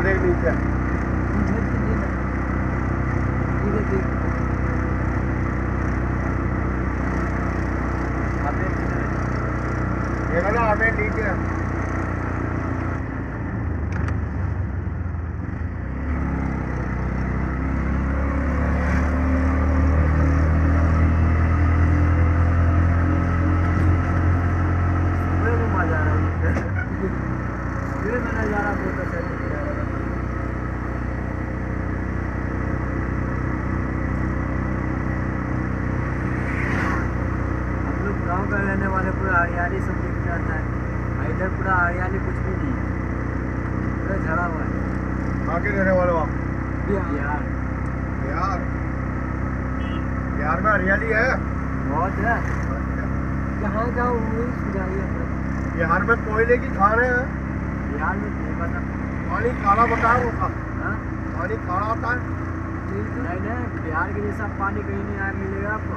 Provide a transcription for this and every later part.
देख नीचे देखो ना आगे नीचे गाँव का रहने वाले पूरा हरियाली सब दिख जाता है। इधर पूरा हरियाली कुछ भी नहीं है, पूरा झड़ा हुआ है। कहाँ के रहने वाले हो आप? बिहार। बिहार बिहार में हरियाली है बहुत है। कहाँ जाऊँ वही सुझाइए। बिहार में कोयले की खान है। बिहार में नहीं पता। पानी काला बताया होगा। हाँ? पानी काला आता है। नहीं नहीं, बिहार के जैसा पानी कहीं नहीं आया मिलेगा आपको।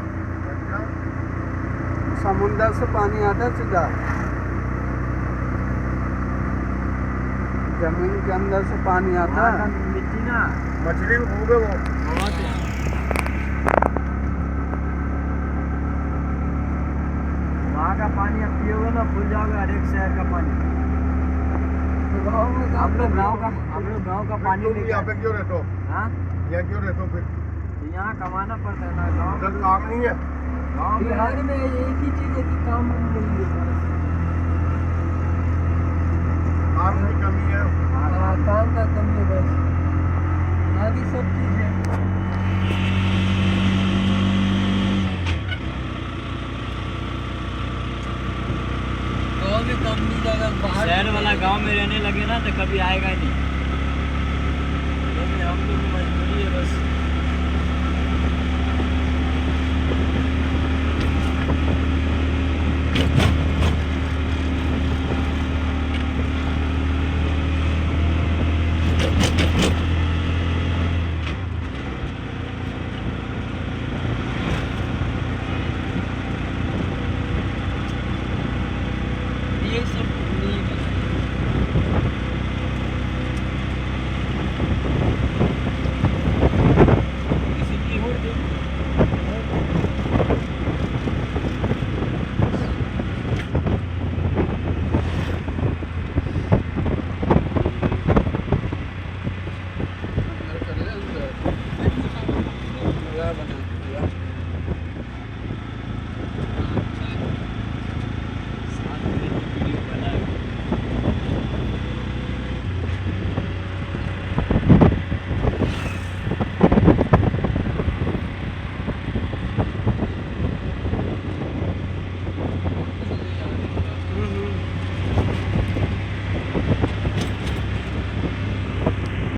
अच्छा समुंदर से पानी आता है सीधा, जमीन के अंदर से पानी आता है। मिट्टी ना मछली भी खूब है वो। बहुत है। वहाँ का पानी आप पियोगे ना भूल जाओगे हर एक शहर का पानी। हम लोग गाँव का पानी तुम लेके यहाँ पे क्यों रहते हो? हाँ? यहाँ क्यों रहते हो फिर? यहाँ कमाना पड़ता है ना। गाँव उधर काम नहीं है। गाँव बिहार में एक ही चीज़ है कि काम नहीं है। काम की कमी है। हाँ, काम का कमी है बस, बाकी सब चीज़ है। गाँव में काम नहीं जाएगा, बाहर शहर वाला गाँव में रहने लगे ना तो कभी आएगा ही नहीं। लेकिन हम लोग की मजबूरी है बस। ये सब